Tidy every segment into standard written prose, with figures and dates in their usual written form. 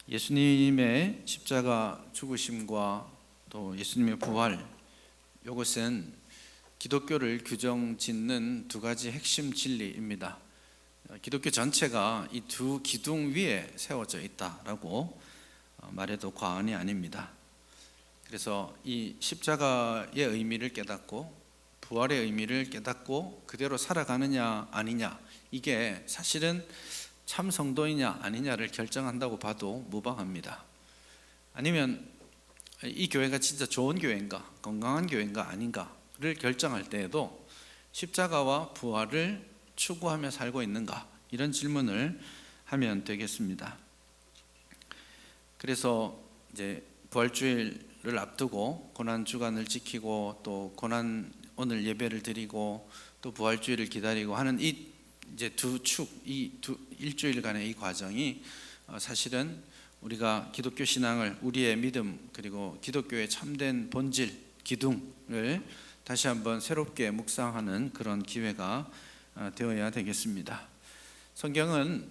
예수님의 십자가 죽으심과 또 예수님의 부활, 이것은 기독교를 규정짓는 두 가지 핵심 진리입니다. 기독교 전체가 이 두 기둥 위에 세워져 있다라고 말해도 과언이 아닙니다. 그래서 이 십자가의 의미를 깨닫고 부활의 의미를 깨닫고 그대로 살아가느냐 아니냐, 이게 사실은 참 성도이냐 아니냐를 결정한다고 봐도 무방합니다. 아니면 이 교회가 진짜 좋은 교회인가, 건강한 교회인가 아닌가를 결정할 때에도 십자가와 부활을 추구하며 살고 있는가, 이런 질문을 하면 되겠습니다. 그래서 이제 부활주일을 앞두고 고난 주간을 지키고 또 고난 오늘 예배를 드리고 또 부활주일을 기다리고 하는 이 이제 두 축, 이 두 일주일간의 이 과정이 사실은 우리가 기독교 신앙을, 우리의 믿음, 그리고 기독교의 참된 본질, 기둥을 다시 한번 새롭게 묵상하는 그런 기회가 되어야 되겠습니다. 성경은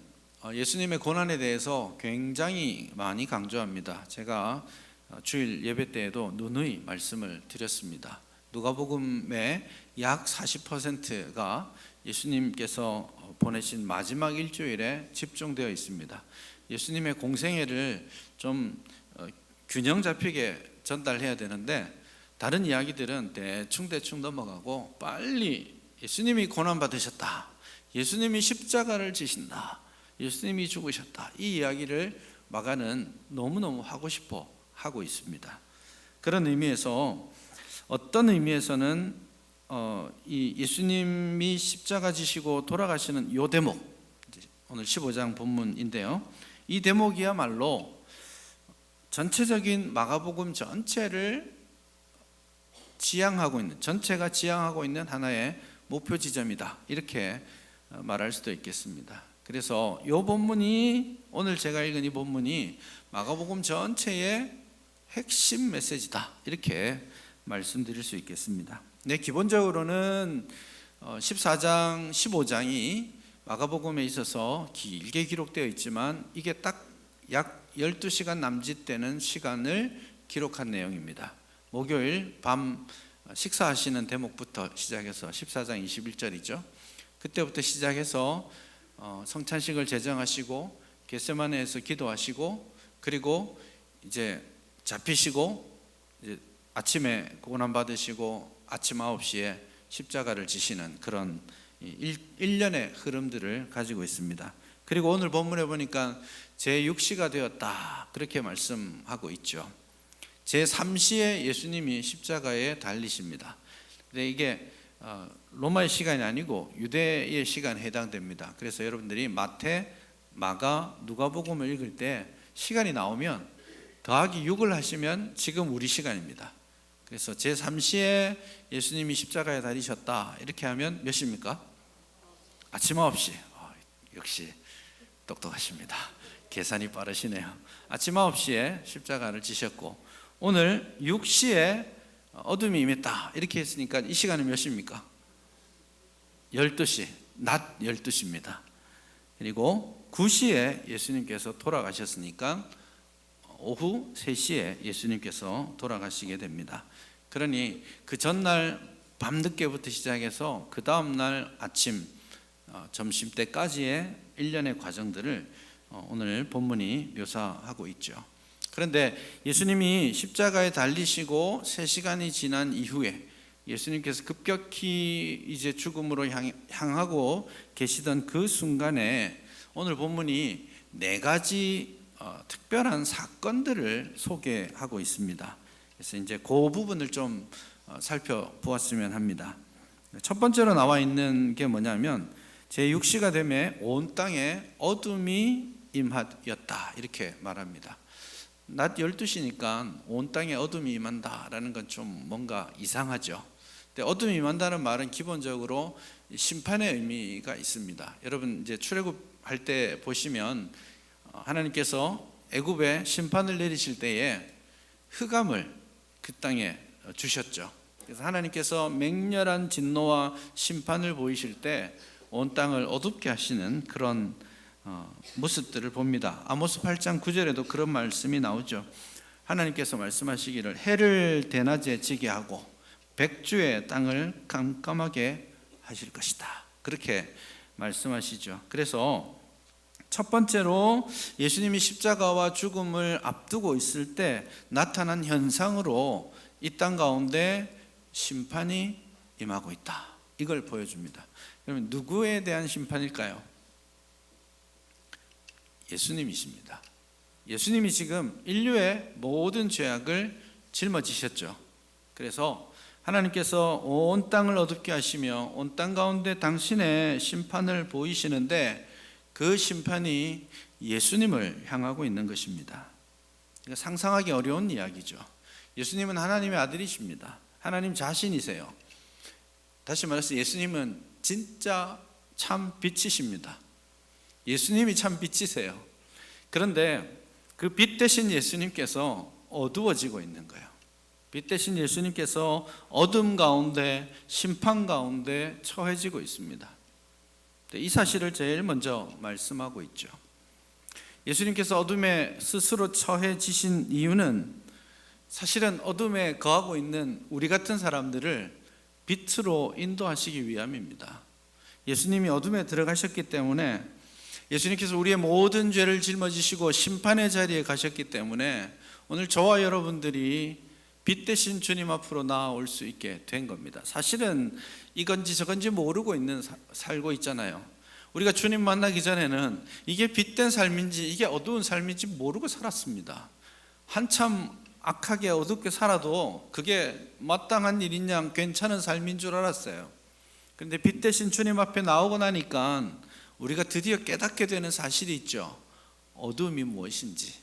예수님의 고난에 대해서 굉장히 많이 강조합니다. 제가 주일 예배 때에도 누누이 말씀을 드렸습니다. 누가복음의 약 40%가 예수님께서 보내신 마지막 일주일에 집중되어 있습니다. 예수님의 공생애를 좀 균형 잡히게 전달해야 되는데 다른 이야기들은 대충 넘어가고 빨리 예수님이 고난 받으셨다, 예수님이 십자가를 지신다, 예수님이 죽으셨다, 이 이야기를 마가는 너무너무 하고 싶어 하고 있습니다. 그런 의미에서 어떤 의미에서는 이 예수님이 십자가 지시고 돌아가시는 이 대목, 오늘 15장 본문인데요, 이 대목이야말로 전체적인 마가복음 전체를 지향하고 있는, 전체가 지향하고 있는 하나의 목표 지점이다, 이렇게 말할 수도 있겠습니다. 그래서 이 본문이, 오늘 제가 읽은 이 본문이 마가복음 전체의 핵심 메시지다, 이렇게 말씀드릴 수 있겠습니다. 네, 기본적으로는 14장, 15장이 마가복음에 있어서 길게 기록되어 있지만 이게 딱 약 12시간 남짓되는 시간을 기록한 내용입니다. 목요일 밤 식사하시는 대목부터 시작해서 14장 21절이죠. 그때부터 시작해서 성찬식을 제정하시고 겟세마네에서 기도하시고, 그리고 이제 잡히시고 이제 아침에 고난 받으시고 아침 9시에 십자가를 지시는 그런 일련의 흐름들을 가지고 있습니다. 그리고 오늘 본문에 보니까 제6시가 되었다, 그렇게 말씀하고 있죠. 제3시에 예수님이 십자가에 달리십니다. 근데 이게 로마의 시간이 아니고 유대의 시간에 해당됩니다. 그래서 여러분들이 마태, 마가, 누가복음을 읽을 때 시간이 나오면 더하기 6을 하시면 지금 우리 시간입니다. 그래서 제3시에 예수님이 십자가에 달리셨다, 이렇게 하면 몇 시입니까? 아침 9시. 역시 똑똑하십니다. 계산이 빠르시네요. 아침 9시에 십자가를 지셨고 오늘 6시에 어둠이 임했다, 이렇게 했으니까 이 시간은 몇 시입니까? 12시, 낮 12시입니다. 그리고 9시에 예수님께서 돌아가셨으니까 오후 3시에 예수님께서 돌아가시게 됩니다. 그러니 그 전날 밤늦게부터 시작해서 그 다음날 아침, 점심때까지의 일련의 과정들을 오늘 본문이 묘사하고 있죠. 그런데 예수님이 십자가에 달리시고 3시간이 지난 이후에 예수님께서 급격히 이제 죽음으로 향하고 계시던 그 순간에 오늘 본문이 4가지 특별한 사건들을 소개하고 있습니다. 그래서 이제 그 부분을 좀 살펴보았으면 합니다. 첫 번째로 나와 있는 게 뭐냐면 제6시가 되매 온 땅에 어둠이 임하였다, 이렇게 말합니다. 낮 12시니까 온 땅에 어둠이 임한다라는 건 좀 뭔가 이상하죠. 근데 어둠이 임한다는 말은 기본적으로 심판의 의미가 있습니다. 여러분 이제 출애굽할 때 보시면 하나님께서 애굽에 심판을 내리실 때에 흑암을 그 땅에 주셨죠. 그래서 하나님께서 맹렬한 진노와 심판을 보이실 때 온 땅을 어둡게 하시는 그런 모습들을 봅니다. 아모스 8장 9절에도 그런 말씀이 나오죠. 하나님께서 말씀하시기를 해를 대낮에 지게 하고 백주의 땅을 깜깜하게 하실 것이다. 그렇게 말씀하시죠. 그래서 첫 번째로 예수님이 십자가와 죽음을 앞두고 있을 때 나타난 현상으로 이 땅 가운데 심판이 임하고 있다. 이걸 보여줍니다. 그러면 누구에 대한 심판일까요? 예수님이십니다. 예수님이 지금 인류의 모든 죄악을 짊어지셨죠. 그래서 하나님께서 온 땅을 어둡게 하시며 온 땅 가운데 당신의 심판을 보이시는데 그 심판이 예수님을 향하고 있는 것입니다. 상상하기 어려운 이야기죠. 예수님은 하나님의 아들이십니다. 하나님 자신이세요. 다시 말해서 예수님은 진짜 참 빛이십니다. 예수님이 참 빛이세요. 그런데 그 빛 대신 예수님께서 어두워지고 있는 거예요. 빛 대신 예수님께서 어둠 가운데 심판 가운데 처해지고 있습니다. 이 사실을 제일 먼저 말씀하고 있죠. 예수님께서 어둠에 스스로 처해지신 이유는 사실은 어둠에 거하고 있는 우리 같은 사람들을 빛으로 인도하시기 위함입니다. 예수님이 어둠에 들어가셨기 때문에, 예수님께서 우리의 모든 죄를 짊어지시고 심판의 자리에 가셨기 때문에 오늘 저와 여러분들이 빛 대신 주님 앞으로 나아올 수 있게 된 겁니다. 사실은 이건지 저건지 모르고 살고 있잖아요. 우리가 주님 만나기 전에는 이게 빛된 삶인지 이게 어두운 삶인지 모르고 살았습니다. 한참 악하게 어둡게 살아도 그게 마땅한 일인 양 괜찮은 삶인 줄 알았어요. 그런데 빛 대신 주님 앞에 나오고 나니까 우리가 드디어 깨닫게 되는 사실이 있죠. 어둠이 무엇인지,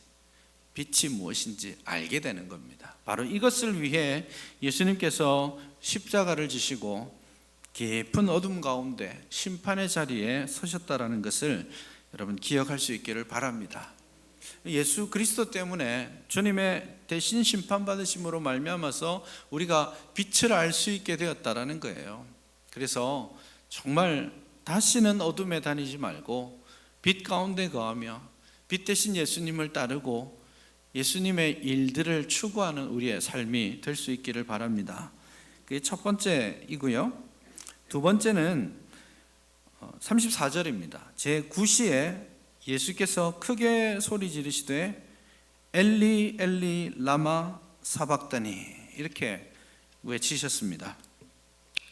빛이 무엇인지 알게 되는 겁니다. 바로 이것을 위해 예수님께서 십자가를 지시고 깊은 어둠 가운데 심판의 자리에 서셨다라는 것을 여러분 기억할 수 있기를 바랍니다. 예수 그리스도 때문에 주님의 대신 심판받으심으로 말미암아서 우리가 빛을 알 수 있게 되었다라는 거예요. 그래서 정말 다시는 어둠에 다니지 말고 빛 가운데 거하며 빛 대신 예수님을 따르고 예수님의 일들을 추구하는 우리의 삶이 될 수 있기를 바랍니다. 그게 첫 번째이고요. 두 번째는 34절입니다. 제9시에 예수께서 크게 소리 지르시되 엘리 엘리 라마 사박다니 이렇게 외치셨습니다.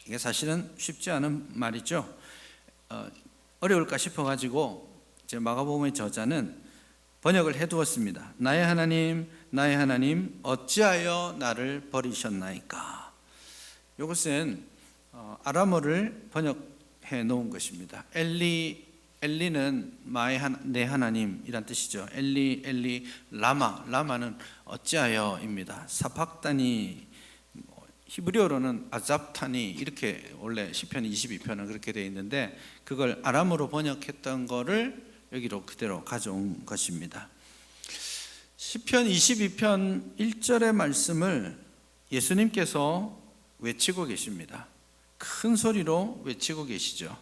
이게 사실은 쉽지 않은 말이죠. 어려울까 싶어가지고 제 마가복음의 저자는 번역을 해두었습니다. 나의 하나님 어찌하여 나를 버리셨나이까. 이것은 아람어를 번역해 놓은 것입니다. 엘리는 내 하나님이란 뜻이죠. 엘리 라마는 어찌하여입니다. 사박다니 히브리어로는 아잡타니 이렇게 원래 시편 22편은 그렇게 되어 있는데 그걸 아람어로 번역했던 거를 여기로 그대로 가져온 것입니다. 시편 22편 1절의 말씀을 예수님께서 외치고 계십니다. 큰 소리로 외치고 계시죠.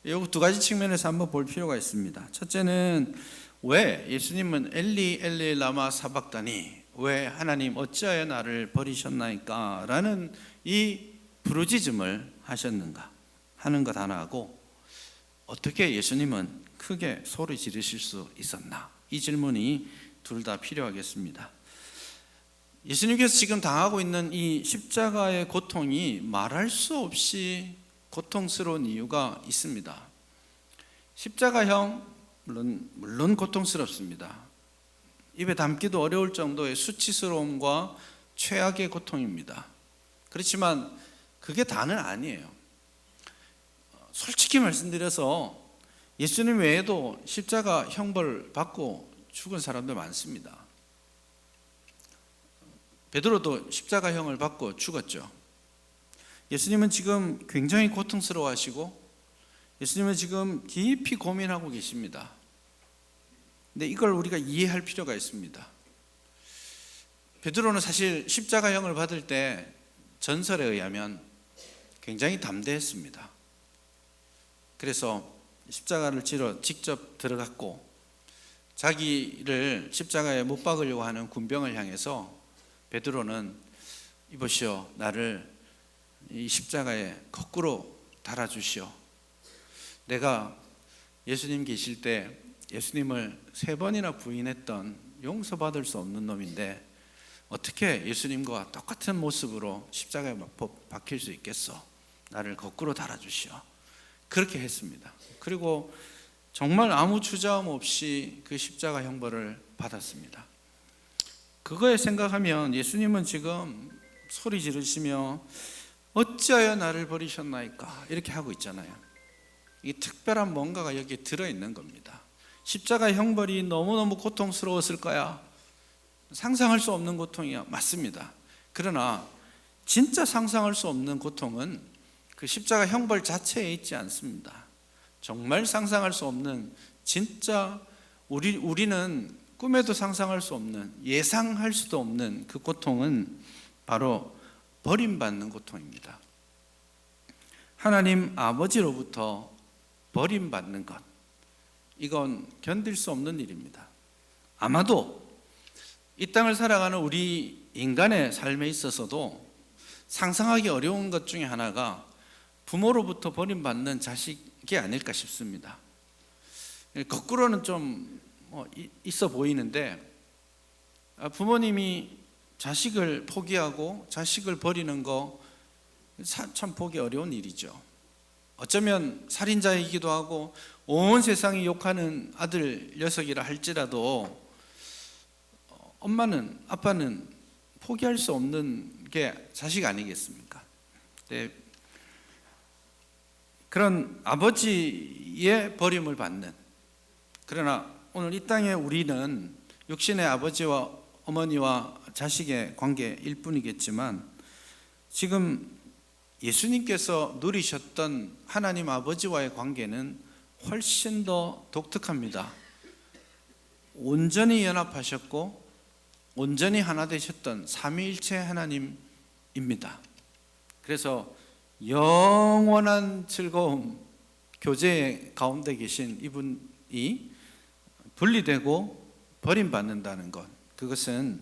이 두 가지 측면에서 한번 볼 필요가 있습니다. 첫째는 왜 예수님은 엘리 엘리 라마 사박다니, 왜 하나님 어찌하여 나를 버리셨나이까 라는 이 부르짖음을 하셨는가 하는 것 하나하고, 어떻게 예수님은 크게 소리 지르실 수 있었나, 이 질문이 둘 다 필요하겠습니다. 예수님께서 지금 당하고 있는 이 십자가의 고통이 말할 수 없이 고통스러운 이유가 있습니다. 십자가형 물론 고통스럽습니다. 입에 담기도 어려울 정도의 수치스러움과 최악의 고통입니다. 그렇지만 그게 다는 아니에요. 솔직히 말씀드려서 예수님 외에도 십자가 형벌 받고 죽은 사람들 많습니다. 베드로도 십자가형을 받고 죽었죠. 예수님은 지금 굉장히 고통스러워하시고 예수님은 지금 깊이 고민하고 계십니다. 근데 이걸 우리가 이해할 필요가 있습니다. 베드로는 사실 십자가형을 받을 때 전설에 의하면 굉장히 담대했습니다. 그래서 십자가를 지러 직접 들어갔고 자기를 십자가에 못 박으려고 하는 군병을 향해서 베드로는 이보시오, 나를 이 십자가에 거꾸로 달아주시오. 내가 예수님 계실 때 예수님을 3번이나 부인했던 용서받을 수 없는 놈인데 어떻게 예수님과 똑같은 모습으로 십자가에 박힐 수 있겠어? 나를 거꾸로 달아주시오. 그렇게 했습니다. 그리고 정말 아무 주저함 없이 그 십자가 형벌을 받았습니다. 그거에 생각하면 예수님은 지금 소리 지르시며 어찌하여 나를 버리셨나이까 이렇게 하고 있잖아요. 이 특별한 뭔가가 여기에 들어있는 겁니다. 십자가 형벌이 너무너무 고통스러웠을 거야. 상상할 수 없는 고통이야. 맞습니다. 그러나 진짜 상상할 수 없는 고통은 그 십자가 형벌 자체에 있지 않습니다. 정말 상상할 수 없는, 진짜 우리는 꿈에도 상상할 수 없는, 예상할 수도 없는 그 고통은 바로 버림받는 고통입니다. 하나님 아버지로부터 버림받는 것, 이건 견딜 수 없는 일입니다. 아마도 이 땅을 살아가는 우리 인간의 삶에 있어서도 상상하기 어려운 것 중에 하나가 부모로부터 버림받는 자식이 아닐까 싶습니다. 거꾸로는 좀 있어 보이는데, 부모님이 자식을 포기하고 자식을 버리는 거 참 보기 어려운 일이죠. 어쩌면 살인자이기도 하고 온 세상이 욕하는 아들 녀석이라 할지라도 엄마는, 아빠는 포기할 수 없는 게 자식 아니겠습니까? 네. 그런 아버지의 버림을 받는, 그러나 오늘 이 땅에 우리는 육신의 아버지와 어머니와 자식의 관계일 뿐이겠지만 지금 예수님께서 누리셨던 하나님 아버지와의 관계는 훨씬 더 독특합니다. 온전히 연합하셨고 온전히 하나 되셨던 삼위일체 하나님입니다. 그래서 영원한 즐거움, 교제 가운데 계신 이분이 분리되고 버림받는다는 것, 그것은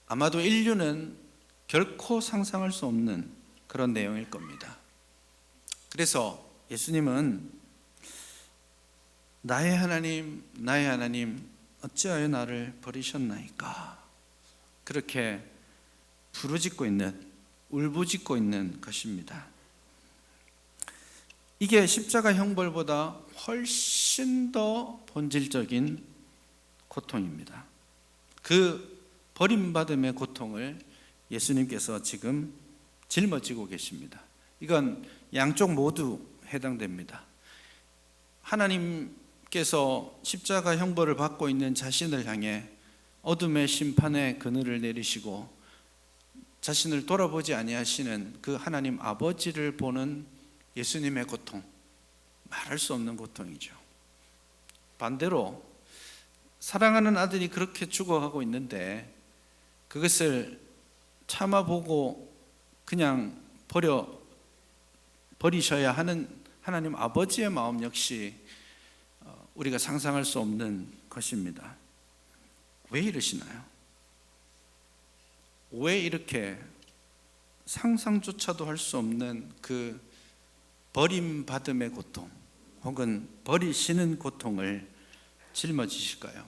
아마도 인류는 결코 상상할 수 없는 그런 내용일 겁니다. 그래서 예수님은 나의 하나님, 나의 하나님, 어찌하여 나를 버리셨나이까, 그렇게 부르짖고 있는, 울부짖고 있는 것입니다. 이게 십자가 형벌보다 훨씬 더 본질적인 고통입니다. 그 버림받음의 고통을 예수님께서 지금 짊어지고 계십니다. 이건 양쪽 모두 해당됩니다. 하나님께서 십자가 형벌을 받고 있는 자신을 향해 어둠의 심판의 그늘을 내리시고 자신을 돌아보지 아니하시는 그 하나님 아버지를 보는 예수님의 고통, 말할 수 없는 고통이죠. 반대로 사랑하는 아들이 그렇게 죽어가고 있는데 그것을 참아보고 그냥 버리셔야 하는 하나님 아버지의 마음 역시 우리가 상상할 수 없는 것입니다. 왜 이러시나요? 왜 이렇게 상상조차도 할 수 없는 그 버림받음의 고통 혹은 버리시는 고통을 짊어지실까요?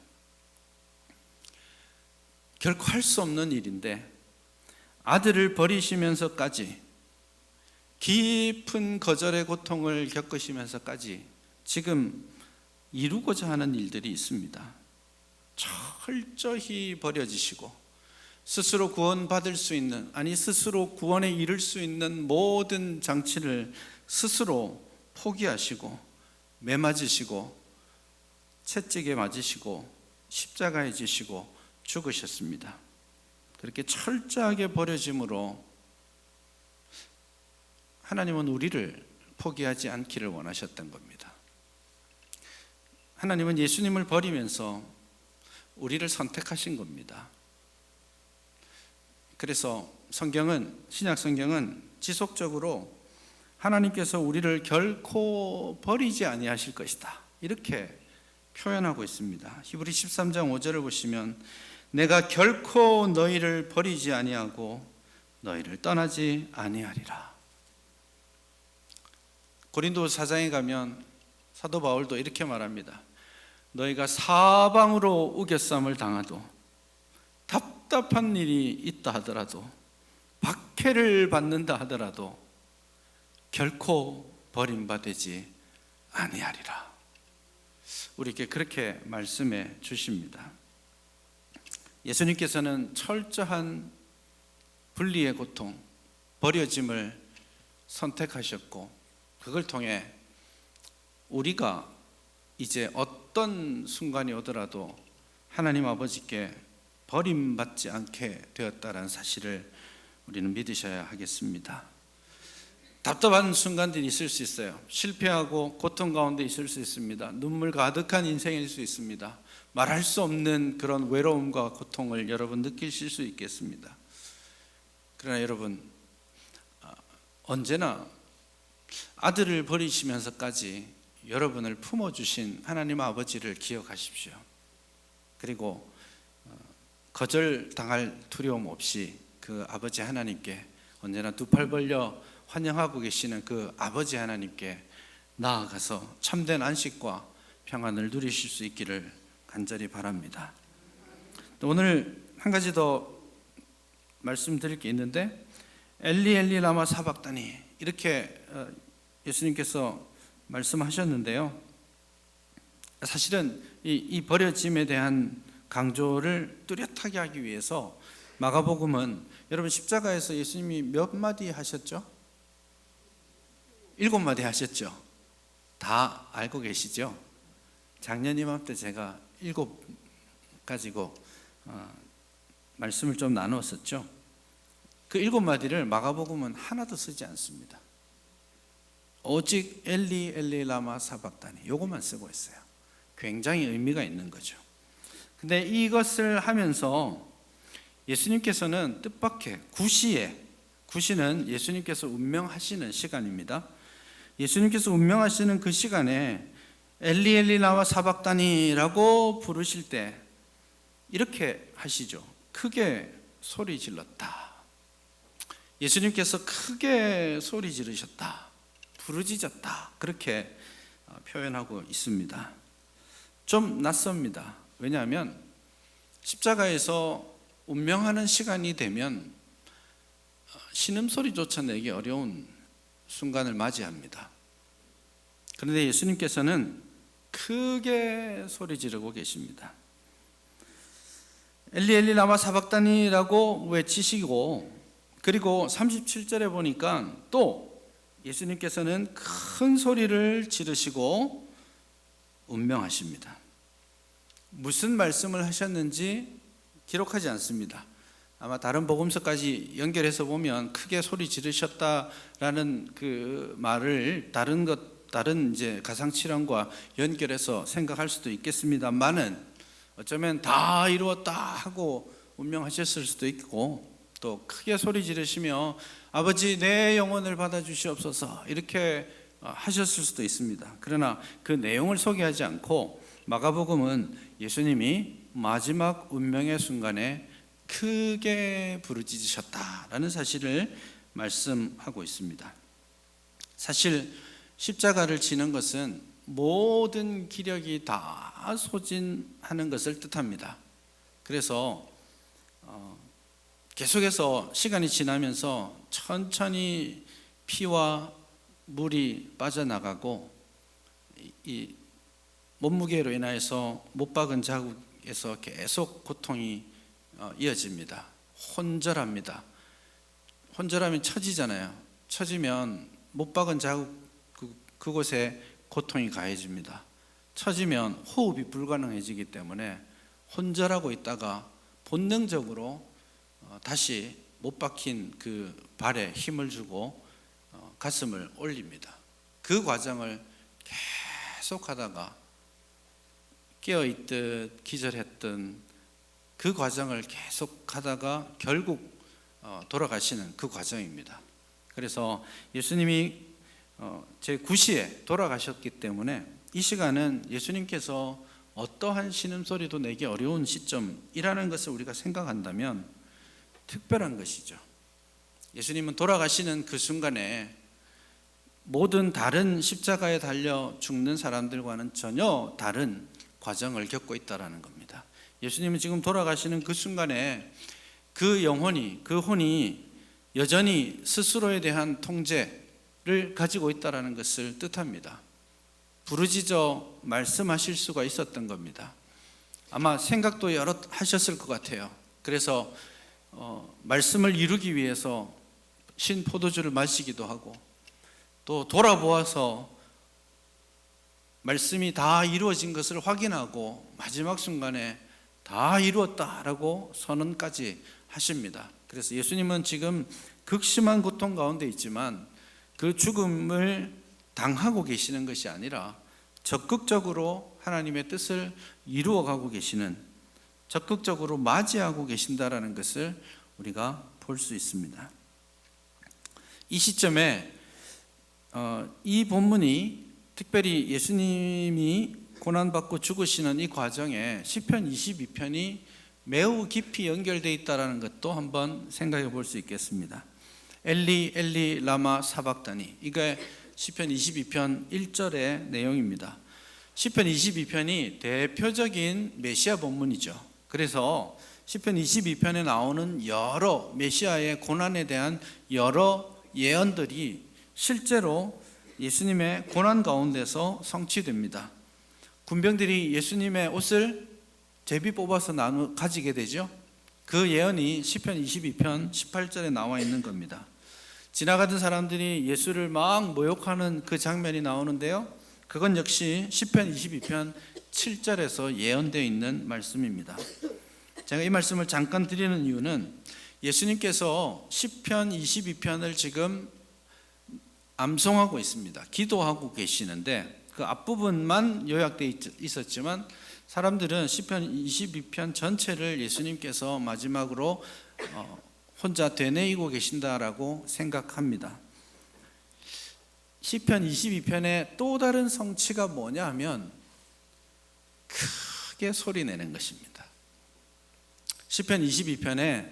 결코 할 수 없는 일인데 아들을 버리시면서까지 깊은 거절의 고통을 겪으시면서까지 지금 이루고자 하는 일들이 있습니다. 철저히 버려지시고 스스로 구원받을 수 있는, 아니 스스로 구원에 이를 수 있는 모든 장치를 스스로 포기하시고 매맞으시고 채찍에 맞으시고 십자가에 지시고 죽으셨습니다. 그렇게 철저하게 버려짐으로 하나님은 우리를 포기하지 않기를 원하셨던 겁니다. 하나님은 예수님을 버리면서 우리를 선택하신 겁니다. 그래서 성경은, 신약 성경은 지속적으로 하나님께서 우리를 결코 버리지 아니하실 것이다, 이렇게 표현하고 있습니다. 히브리 13장 5절을 보시면 내가 결코 너희를 버리지 아니하고 너희를 떠나지 아니하리라. 고린도 4장에 가면 사도 바울도 이렇게 말합니다. 너희가 사방으로 우겨쌈을 당하도, 답답한 일이 있다 하더라도, 박해를 받는다 하더라도 결코 버림받지 아니하리라. 우리에게 그렇게 말씀해 주십니다. 예수님께서는 철저한 분리의 고통, 버려짐을 선택하셨고, 그걸 통해 우리가 이제 어떤 순간이 오더라도 하나님 아버지께 버림받지 않게 되었다는 사실을 우리는 믿으셔야 하겠습니다. 답답한 순간들이 있을 수 있어요. 실패하고 고통 가운데 있을 수 있습니다. 눈물 가득한 인생일 수 있습니다. 말할 수 없는 그런 외로움과 고통을 여러분 느끼실 수 있겠습니다. 그러나 여러분, 언제나 아들을 버리시면서까지 여러분을 품어주신 하나님 아버지를 기억하십시오. 그리고 거절당할 두려움 없이 그 아버지 하나님께 언제나 두 팔 벌려 환영하고 계시는 그 아버지 하나님께 나아가서 참된 안식과 평안을 누리실 수 있기를 간절히 바랍니다. 오늘 한 가지 더 말씀드릴 게 있는데, 엘리 엘리 라마 사박다니, 이렇게 예수님께서 말씀하셨는데요, 사실은 이 버려짐에 대한 강조를 뚜렷하게 하기 위해서 마가복음은, 여러분 십자가에서 예수님이 몇 마디 하셨죠? 7마디 하셨죠? 다 알고 계시죠? 작년 이맘때 제가 7 가지고 말씀을 좀 나누었었죠. 그 7마디를 마가복음은 하나도 쓰지 않습니다. 오직 엘리 엘리 라마 사박다니, 요것만 쓰고 있어요. 굉장히 의미가 있는 거죠. 근데 이것을 하면서 예수님께서는 뜻밖의 구시는 예수님께서 운명하시는 시간입니다. 예수님께서 운명하시는 그 시간에 엘리 엘리 라마 사박다니라고 부르실 때 이렇게 하시죠. 크게 소리 질렀다. 예수님께서 크게 소리 지르셨다, 부르짖었다, 그렇게 표현하고 있습니다. 좀 낯섭니다. 왜냐하면 십자가에서 운명하는 시간이 되면 신음소리조차 내기 어려운 순간을 맞이합니다. 그런데 예수님께서는 크게 소리 지르고 계십니다. 엘리 엘리 라마 사박다니라고 외치시고, 그리고 37절에 보니까 또 예수님께서는 큰 소리를 지르시고 운명하십니다. 무슨 말씀을 하셨는지 기록하지 않습니다. 아마 다른 복음서까지 연결해서 보면 크게 소리 지르셨다라는 그 말을 다른 이제 가상칠환과 연결해서 생각할 수도 있겠습니다만은, 어쩌면 다 이루었다 하고 운명하셨을 수도 있고, 또 크게 소리 지르시며 아버지 내 영혼을 받아주시옵소서 이렇게 하셨을 수도 있습니다. 그러나 그 내용을 소개하지 않고 마가복음은 예수님이 마지막 운명의 순간에 크게 부르짖으셨다라는 사실을 말씀하고 있습니다. 사실 십자가를 지는 것은 모든 기력이 다 소진하는 것을 뜻합니다. 그래서 계속해서 시간이 지나면서 천천히 피와 물이 빠져나가고, 이 몸무게로 인하여서 못 박은 자국에서 계속 고통이 이어집니다. 혼절합니다. 혼절하면 처지잖아요. 처지면 못 박은 자국 그곳에 고통이 가해집니다. 처지면 호흡이 불가능해지기 때문에 혼절하고 있다가 본능적으로 다시 못 박힌 그 발에 힘을 주고 가슴을 올립니다. 그 과정을 계속하다가 깨어있듯 기절했던 그 과정을 계속하다가 결국 돌아가시는 그 과정입니다. 그래서 예수님이 제9시에 돌아가셨기 때문에 이 시간은 예수님께서 어떠한 신음소리도 내기 어려운 시점이라는 것을 우리가 생각한다면 특별한 것이죠. 예수님은 돌아가시는 그 순간에 모든 다른 십자가에 달려 죽는 사람들과는 전혀 다른 과정을 겪고 있다는 겁니다. 예수님은 지금 돌아가시는 그 순간에 그 영혼이, 그 혼이 여전히 스스로에 대한 통제를 가지고 있다는 것을 뜻합니다. 부르짖어 말씀하실 수가 있었던 겁니다. 아마 생각도 여러 하셨을 것 같아요. 그래서 말씀을 이루기 위해서 신 포도주를 마시기도 하고, 또 돌아보아서 말씀이 다 이루어진 것을 확인하고 마지막 순간에 다 이루었다라고 선언까지 하십니다. 그래서 예수님은 지금 극심한 고통 가운데 있지만 그 죽음을 당하고 계시는 것이 아니라 적극적으로 하나님의 뜻을 이루어가고 계시는, 적극적으로 맞이하고 계신다라는 것을 우리가 볼 수 있습니다. 이 시점에 이 본문이 특별히 예수님이 고난받고 죽으시는 이 과정에 시편 22편이 매우 깊이 연결되어 있다는 것도 한번 생각해 볼 수 있겠습니다. 엘리 엘리 라마 사박다니, 이게 시편 22편 1절의 내용입니다. 시편 22편이 대표적인 메시아 본문이죠. 그래서 시편 22편에 나오는 여러 메시아의 고난에 대한 여러 예언들이 실제로 예수님의 고난 가운데서 성취됩니다. 군병들이 예수님의 옷을 제비 뽑아서 가지게 되죠. 그 예언이 시편 22편 18절에 나와 있는 겁니다. 지나가던 사람들이 예수를 막 모욕하는 그 장면이 나오는데요, 그건 역시 시편 22편 7절에서 예언되어 있는 말씀입니다. 제가 이 말씀을 잠깐 드리는 이유는 예수님께서 시편 22편을 지금 암송하고 있습니다. 기도하고 계시는데 그 앞부분만 요약되어 있었지만 사람들은 시편 22편 전체를 예수님께서 마지막으로 혼자 되뇌이고 계신다라고 생각합니다. 시편 22편의 또 다른 성취가 뭐냐 하면 크게 소리내는 것입니다. 시편 22편에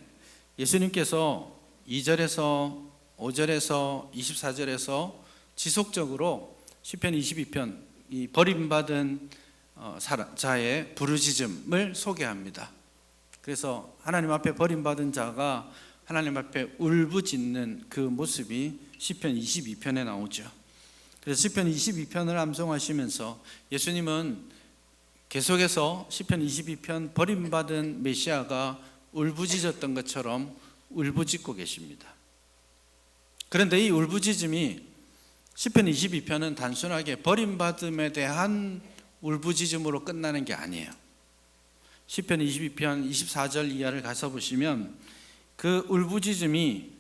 예수님께서 2절에서 5절에서 24절에서 지속적으로 시편 22편, 이 버림받은 자의 부르짖음을 소개합니다. 그래서 하나님 앞에 버림받은 자가 하나님 앞에 울부짖는 그 모습이 시편 22편에 나오죠. 그래서 시편 22편을 암송하시면서 예수님은 계속해서 시편 22편 버림받은 메시아가 울부짖었던 것처럼 울부짖고 계십니다. 그런데 이 울부짖음이 시편 22편은 단순하게 버림받음에 대한 울부짖음으로 끝나는 게 아니에요. 시편 22편 24절 이하를 가서 보시면 그 울부짖음이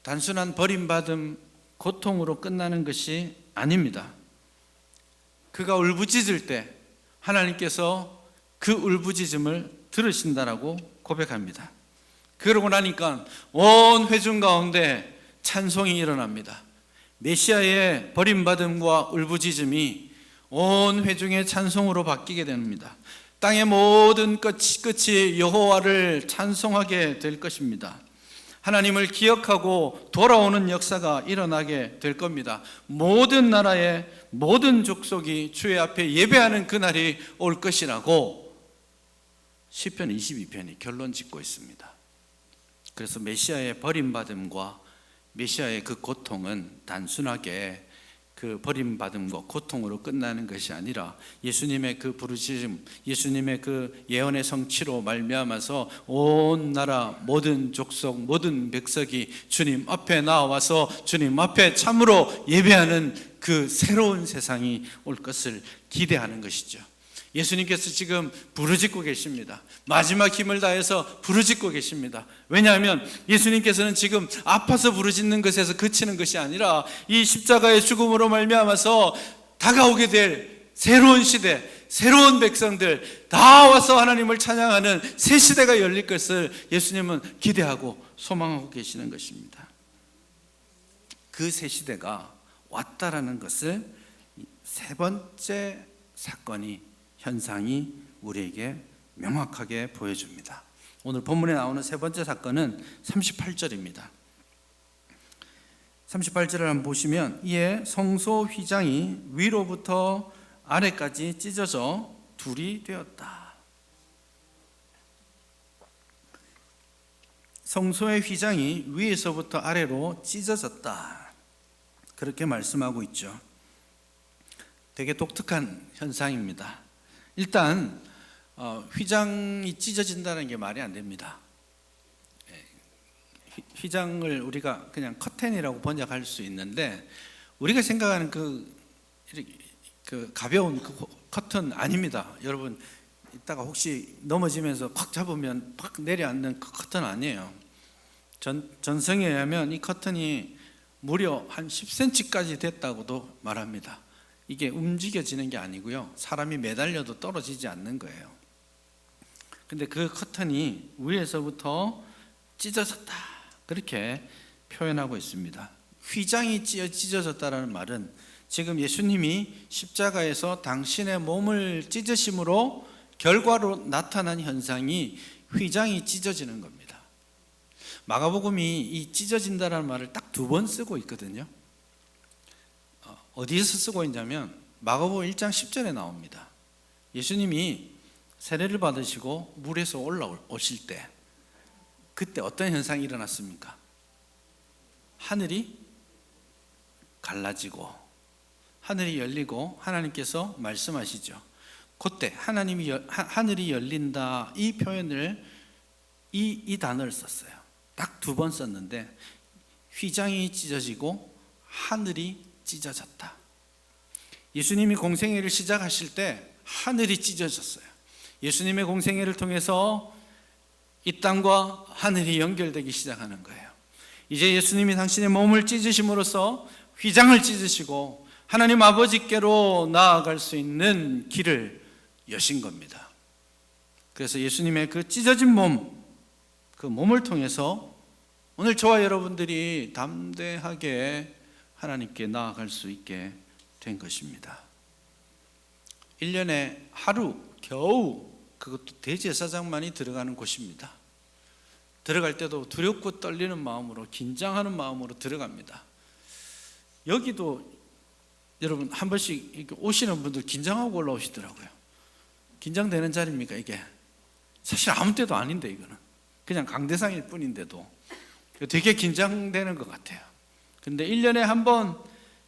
단순한 버림받음, 고통으로 끝나는 것이 아닙니다. 그가 울부짖을 때 하나님께서 그 울부짖음을 들으신다라고 고백합니다. 그러고 나니까 온 회중 가운데 찬송이 일어납니다. 메시아의 버림받음과 울부짖음이 온 회중의 찬송으로 바뀌게 됩니다. 땅의 모든 끝이 여호와를 찬송하게 될 것입니다. 하나님을 기억하고 돌아오는 역사가 일어나게 될 겁니다. 모든 나라의 모든 족속이 주의 앞에 예배하는 그날이 올 것이라고 시편 22편이 결론 짓고 있습니다. 그래서 메시아의 버림받음과 메시아의 그 고통은 단순하게 그 버림받음과 고통으로 끝나는 것이 아니라 예수님의 그 부르짖음, 예수님의 그 예언의 성취로 말미암아서 온 나라 모든 족속 모든 백성이 주님 앞에 나와서 주님 앞에 참으로 예배하는 그 새로운 세상이 올 것을 기대하는 것이죠. 예수님께서 지금 부르짖고 계십니다. 마지막 힘을 다해서 부르짖고 계십니다. 왜냐하면 예수님께서는 지금 아파서 부르짖는 것에서 그치는 것이 아니라 이 십자가의 죽음으로 말미암아서 다가오게 될 새로운 시대, 새로운 백성들 다 와서 하나님을 찬양하는 새 시대가 열릴 것을 예수님은 기대하고 소망하고 계시는 것입니다. 그 새 시대가 왔다라는 것을 세 번째 사건이, 현상이 우리에게 명확하게 보여줍니다. 오늘 본문에 나오는 세 번째 사건은 38절입니다. 38절을 한번 보시면, 이에 성소 휘장이 위로부터 아래까지 찢어져 둘이 되었다. 성소의 휘장이 위에서부터 아래로 찢어졌다, 그렇게 말씀하고 있죠. 되게 독특한 현상입니다. 일단 휘장이 찢어진다는 게 말이 안 됩니다. 휘장을 우리가 그냥 커튼이라고 번역할 수 있는데, 우리가 생각하는 그 가벼운 그 커튼 아닙니다. 여러분, 이따가 혹시 넘어지면서 팍 잡으면 팍 내려앉는 그 커튼 아니에요. 전성에 의하면 이 커튼이 무려 한 10cm까지 됐다고도 말합니다. 이게 움직여지는 게 아니고요, 사람이 매달려도 떨어지지 않는 거예요. 근데 그 커튼이 위에서부터 찢어졌다, 그렇게 표현하고 있습니다. 휘장이 찢어졌다라는 말은 지금 예수님이 십자가에서 당신의 몸을 찢으심으로 결과로 나타난 현상이 휘장이 찢어지는 겁니다. 마가복음이 이 찢어진다라는 말을 딱 2번 쓰고 있거든요. 어디에서 쓰고 있냐면 마가복음 1장 10절에 나옵니다. 예수님이 세례를 받으시고 물에서 올라오실 때, 그때 어떤 현상이 일어났습니까? 하늘이 갈라지고 하늘이 열리고 하나님께서 말씀하시죠. 그때 하늘이 열린다, 이 표현을, 이 단어를 썼어요. 딱 2번 썼는데, 휘장이 찢어지고 하늘이 찢어졌다. 예수님이 공생애를 시작하실 때 하늘이 찢어졌어요. 예수님의 공생애를 통해서 이 땅과 하늘이 연결되기 시작하는 거예요. 이제 예수님이 당신의 몸을 찢으심으로써 휘장을 찢으시고 하나님 아버지께로 나아갈 수 있는 길을 여신 겁니다. 그래서 예수님의 그 찢어진 몸, 그 몸을 통해서 오늘 저와 여러분들이 담대하게 하나님께 나아갈 수 있게 된 것입니다. 1년에 하루 겨우, 그것도 대제사장만이 들어가는 곳입니다. 들어갈 때도 두렵고 떨리는 마음으로, 긴장하는 마음으로 들어갑니다. 여기도 여러분 한 번씩 오시는 분들 긴장하고 올라오시더라고요. 긴장되는 자리입니까 이게? 사실 아무 때도 아닌데, 이거는 그냥 강대상일 뿐인데도 되게 긴장되는 것 같아요. 근데 1년에 한 번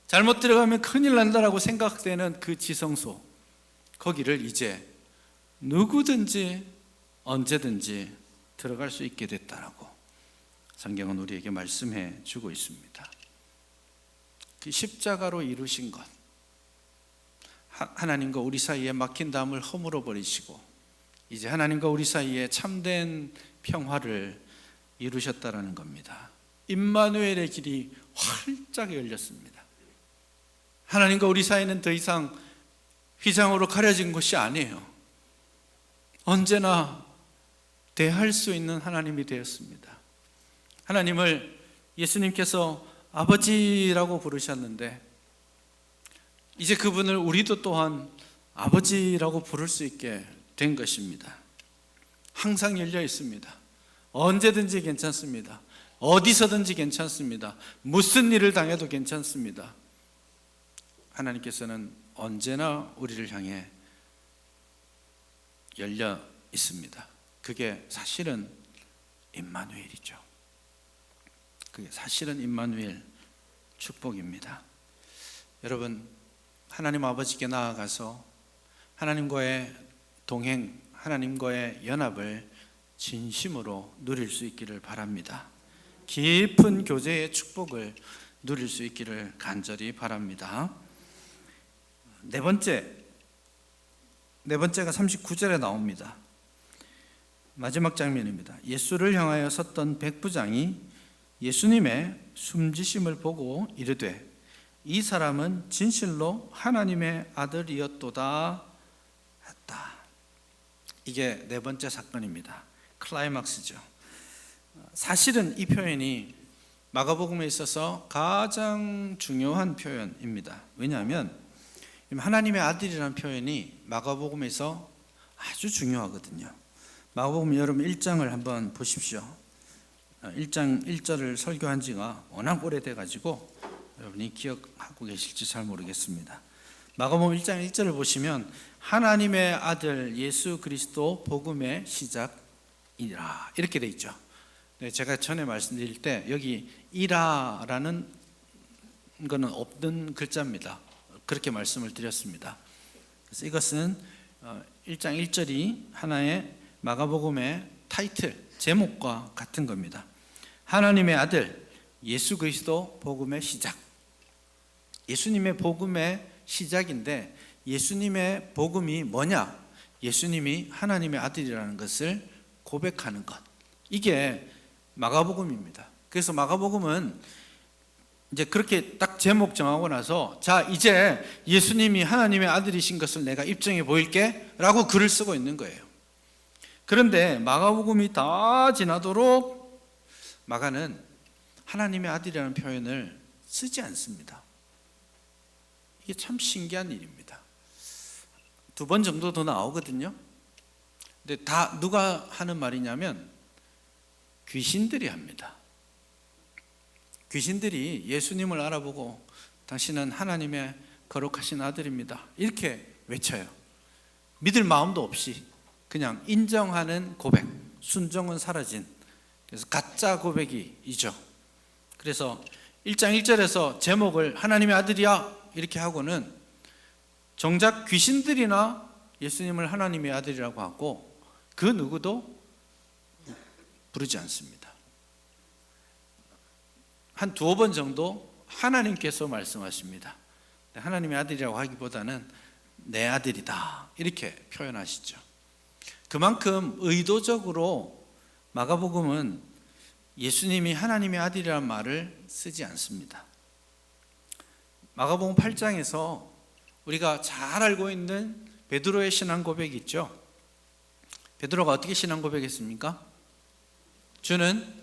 잘못 들어가면 큰일 난다라고 생각되는 그 지성소, 거기를 이제 누구든지 언제든지 들어갈 수 있게 됐다라고 성경은 우리에게 말씀해 주고 있습니다. 그 십자가로 이루신 것, 하나님과 우리 사이에 막힌 담을 허물어 버리시고 이제 하나님과 우리 사이에 참된 평화를 이루셨다라는 겁니다. 임마누엘의 길이 활짝 열렸습니다. 하나님과 우리 사이는 더 이상 휘장으로 가려진 것이 아니에요. 언제나 대할 수 있는 하나님이 되었습니다. 하나님을 예수님께서 아버지라고 부르셨는데, 이제 그분을 우리도 또한 아버지라고 부를 수 있게 된 것입니다. 항상 열려 있습니다. 언제든지 괜찮습니다. 어디서든지 괜찮습니다. 무슨 일을 당해도 괜찮습니다. 하나님께서는 언제나 우리를 향해 열려 있습니다. 그게 사실은 임마누엘이죠. 그게 사실은 임마누엘 축복입니다. 여러분, 하나님 아버지께 나아가서 하나님과의 동행, 하나님과의 연합을 진심으로 누릴 수 있기를 바랍니다. 깊은 교제의 축복을 누릴 수 있기를 간절히 바랍니다. 네 번째가 39절에 나옵니다. 마지막 장면입니다. 예수를 향하여 섰던 백부장이 예수님의 숨지심을 보고 이르되 이 사람은 진실로 하나님의 아들이었도다 했다. 이게 네 번째 사건입니다. 클라이막스죠. 사실은 이 표현이 마가복음에 있어서 가장 중요한 표현입니다. 왜냐하면 하나님의 아들이라는 표현이 마가복음에서 아주 중요하거든요. 마가복음 여러분 1장을 한번 보십시오. 1장 1절을 설교한 지가 워낙 오래돼 가지고 여러분이 기억하고 계실지 잘 모르겠습니다. 마가복음 1장 1절을 보시면 하나님의 아들 예수 그리스도 복음의 시작이라 이렇게 돼 있죠. 네, 제가 전에 말씀드릴 때 여기 이라라는 거는 없는 글자입니다. 그렇게 말씀을 드렸습니다. 그래서 이것은 1장 1절이 하나의 마가복음의 타이틀, 제목과 같은 겁니다. 하나님의 아들 예수 그리스도 복음의 시작. 예수님의 복음의 시작인데 예수님의 복음이 뭐냐? 예수님이 하나님의 아들이라는 것을 고백하는 것. 이게 마가복음입니다. 그래서 마가복음은 이제 그렇게 딱 제목 정하고 나서 자 이제 예수님이 하나님의 아들이신 것을 내가 입증해 보일게 라고 글을 쓰고 있는 거예요. 그런데 마가복음이 다 지나도록 마가는 하나님의 아들이라는 표현을 쓰지 않습니다. 이게 참 신기한 일입니다. 2번 정도 더 나오거든요. 근데 다 누가 하는 말이냐면 귀신들이 합니다. 귀신들이 예수님을 알아보고 당신은 하나님의 거룩하신 아들입니다 이렇게 외쳐요. 믿을 마음도 없이 그냥 인정하는 고백, 순종은 사라진, 그래서 가짜 고백이죠. 그래서 1장 1절에서 제목을 하나님의 아들이야 이렇게 하고는 정작 귀신들이나 예수님을 하나님의 아들이라고 하고 그 누구도 부르지 않습니다. 한 2번 정도 하나님께서 말씀하십니다. 하나님의 아들이라고 하기보다는 내 아들이다 이렇게 표현하시죠. 그만큼 의도적으로 마가복음은 예수님이 하나님의 아들이라는 말을 쓰지 않습니다. 마가복음 8장에서 우리가 잘 알고 있는 베드로의 신앙 고백이 있죠. 베드로가 어떻게 신앙 고백했습니까? 주는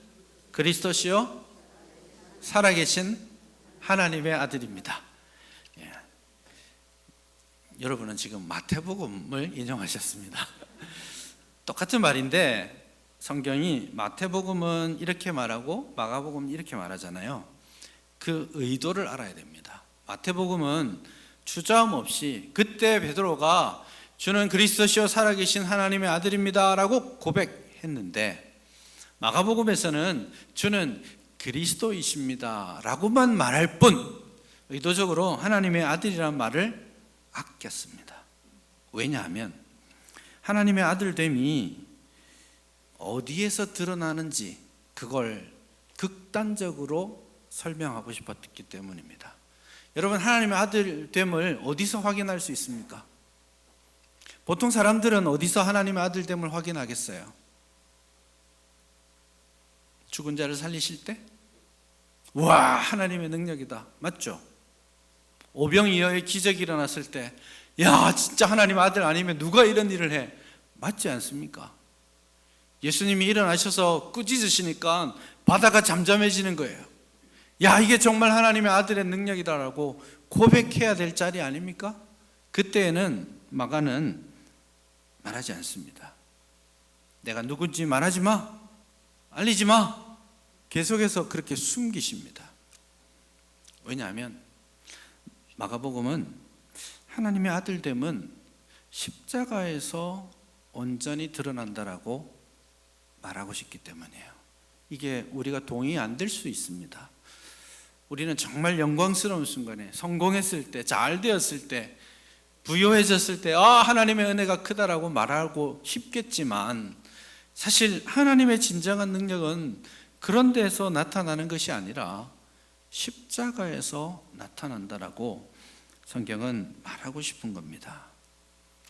그리스도시요 살아계신 하나님의 아들입니다. 예. 여러분은 지금 마태복음을 인용하셨습니다. 똑같은 말인데 성경이 마태복음은 이렇게 말하고 마가복음은 이렇게 말하잖아요. 그 의도를 알아야 됩니다. 마태복음은 주저함 없이 그때 베드로가 주는 그리스도시요 살아계신 하나님의 아들입니다 라고 고백했는데 마가복음에서는 주는 그리스도이십니다 라고만 말할 뿐 의도적으로 하나님의 아들이라는 말을 아꼈습니다. 왜냐하면 하나님의 아들됨이 어디에서 드러나는지 그걸 극단적으로 설명하고 싶었기 때문입니다. 여러분 하나님의 아들됨을 어디서 확인할 수 있습니까? 보통 사람들은 어디서 하나님의 아들됨을 확인하겠어요? 죽은 자를 살리실 때? 와 하나님의 능력이다 맞죠? 오병이어의 기적이 일어났을 때 야 진짜 하나님 아들 아니면 누가 이런 일을 해? 맞지 않습니까? 예수님이 일어나셔서 꾸짖으시니까 바다가 잠잠해지는 거예요. 야 이게 정말 하나님의 아들의 능력이다라고 고백해야 될 자리 아닙니까? 그때에는 마가는 말하지 않습니다. 내가 누군지 말하지 마, 알리지 마, 계속해서 그렇게 숨기십니다. 왜냐하면 마가복음은 하나님의 아들됨은 십자가에서 온전히 드러난다라고 말하고 싶기 때문이에요. 이게 우리가 동의 안 될 수 있습니다. 우리는 정말 영광스러운 순간에 성공했을 때, 잘 되었을 때, 부유해졌을 때 하나님의 은혜가 크다라고 말하고 싶겠지만 사실 하나님의 진정한 능력은 그런 데서 나타나는 것이 아니라 십자가에서 나타난다라고 성경은 말하고 싶은 겁니다.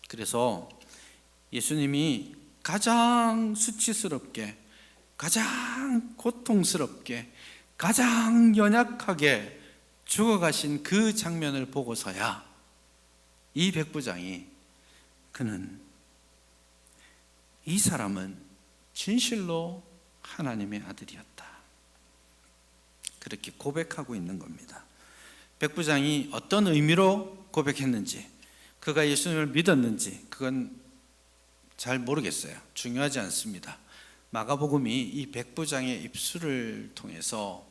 그래서 예수님이 가장 수치스럽게, 가장 고통스럽게, 가장 연약하게 죽어가신 그 장면을 보고서야 이 백부장이 그는 이 사람은 진실로 하나님의 아들이었다. 그렇게 고백하고 있는 겁니다. 백부장이 어떤 의미로 고백했는지, 그가 예수님을 믿었는지 그건 잘 모르겠어요. 중요하지 않습니다. 마가복음이 이 백부장의 입술을 통해서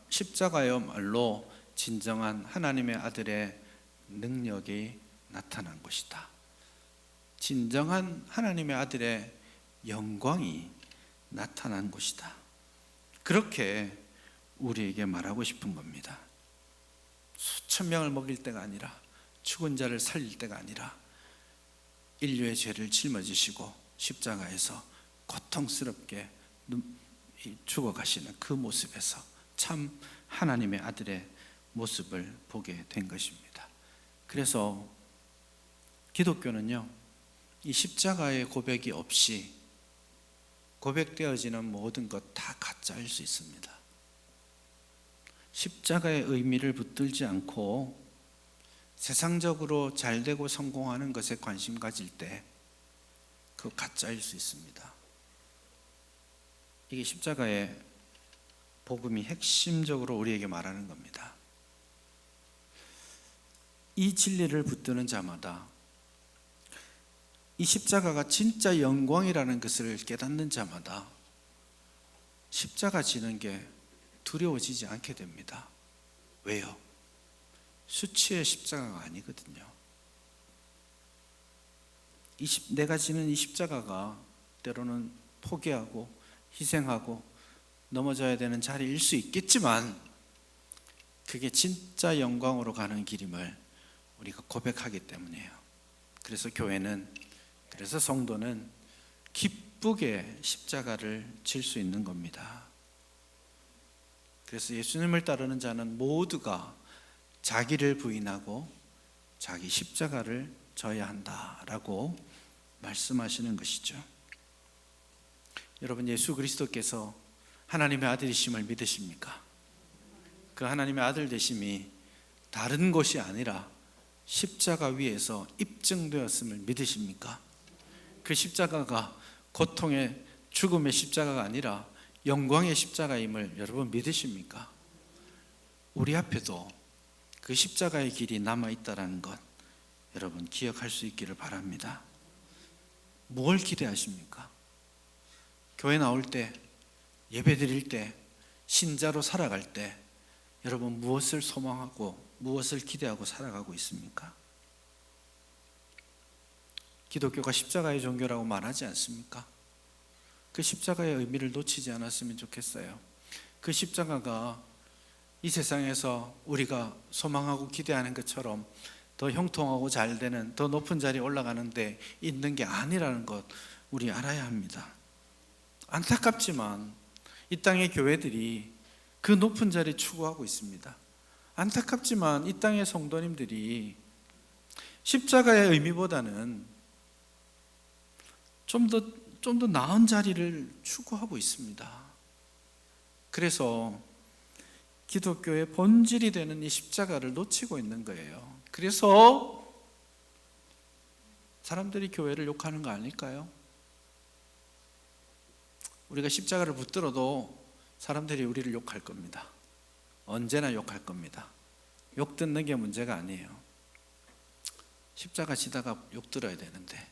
십자가야말로 진정한 하나님의 아들의 능력이 나타난 것이다. 진정한 하나님의 아들의 영광이 나타난 것이다. 그렇게 우리에게 말하고 싶은 겁니다. 수천 명을 먹일 때가 아니라, 죽은 자를 살릴 때가 아니라, 인류의 죄를 짊어지시고 십자가에서 고통스럽게 죽어가시는 그 모습에서 참 하나님의 아들의 모습을 보게 된 것입니다. 그래서 기독교는요, 이 십자가의 고백이 없이 고백되어지는 모든 것 다 가짜일 수 있습니다. 십자가의 의미를 붙들지 않고 세상적으로 잘되고 성공하는 것에 관심 가질 때 그 가짜일 수 있습니다. 이게 십자가의 복음이 핵심적으로 우리에게 말하는 겁니다. 이 진리를 붙드는 자마다, 이 십자가가 진짜 영광이라는 것을 깨닫는 자마다 십자가 지는 게 두려워지지 않게 됩니다. 왜요? 수치의 십자가가 아니거든요. 내가 지는 이 십자가가 때로는 포기하고 희생하고 넘어져야 되는 자리일 수 있겠지만, 그게 진짜 영광으로 가는 길임을 우리가 고백하기 때문이에요. 그래서 교회는, 그래서 성도는 기쁘게 십자가를 질 수 있는 겁니다. 그래서 예수님을 따르는 자는 모두가 자기를 부인하고 자기 십자가를 져야 한다라고 말씀하시는 것이죠. 여러분, 예수 그리스도께서 하나님의 아들이심을 믿으십니까? 그 하나님의 아들 되심이 다른 것이 아니라 십자가 위에서 입증되었음을 믿으십니까? 그 십자가가 고통의 죽음의 십자가가 아니라 영광의 십자가임을 여러분 믿으십니까? 우리 앞에도 그 십자가의 길이 남아있다는 것 여러분 기억할 수 있기를 바랍니다. 뭘 기대하십니까? 교회 나올 때, 예배 드릴 때, 신자로 살아갈 때 여러분 무엇을 소망하고 무엇을 기대하고 살아가고 있습니까? 기독교가 십자가의 종교라고 말하지 않습니까? 그 십자가의 의미를 놓치지 않았으면 좋겠어요. 그 십자가가 이 세상에서 우리가 소망하고 기대하는 것처럼 더 형통하고 잘 되는, 더 높은 자리에 올라가는 데 있는 게 아니라는 것 우리 알아야 합니다. 안타깝지만 이 땅의 교회들이 그 높은 자리 추구하고 있습니다. 안타깝지만 이 땅의 성도님들이 십자가의 의미보다는 좀 더 나은 자리를 추구하고 있습니다. 그래서 기독교의 본질이 되는 이 십자가를 놓치고 있는 거예요. 그래서 사람들이 교회를 욕하는 거 아닐까요? 우리가 십자가를 붙들어도 사람들이 우리를 욕할 겁니다. 언제나 욕할 겁니다. 욕 듣는 게 문제가 아니에요. 십자가 지다가 욕 들어야 되는데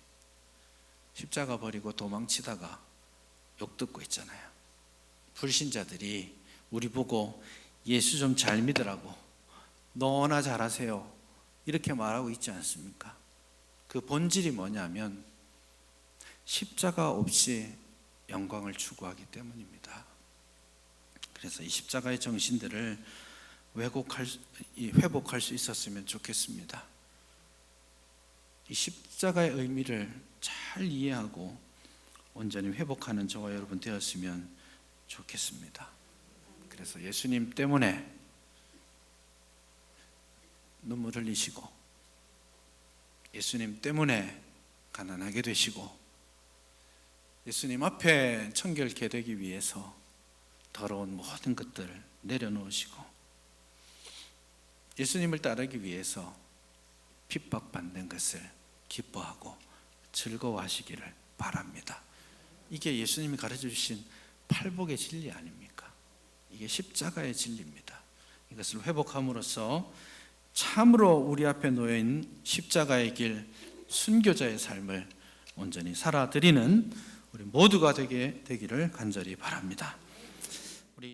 십자가 버리고 도망치다가 욕 듣고 있잖아요. 불신자들이 우리 보고 예수 좀 잘 믿으라고, 너나 잘하세요 이렇게 말하고 있지 않습니까? 그 본질이 뭐냐면 십자가 없이 영광을 추구하기 때문입니다. 그래서 이 십자가의 정신들을 회복할 수 있었으면 좋겠습니다. 이 십자가의 의미를 잘 이해하고 온전히 회복하는 저와 여러분 되었으면 좋겠습니다. 그래서 예수님 때문에 눈물 흘리시고, 예수님 때문에 가난하게 되시고, 예수님 앞에 청결케 되기 위해서 더러운 모든 것들을 내려놓으시고, 예수님을 따르기 위해서 핍박받는 것을 기뻐하고 즐거워하시기를 바랍니다. 이게 예수님이 가르쳐 주신 팔복의 진리 아닙니까? 이게 십자가의 진리입니다. 이것을 회복함으로써 참으로 우리 앞에 놓여있는 십자가의 길, 순교자의 삶을 온전히 살아드리는 우리 모두가 되기를 간절히 바랍니다.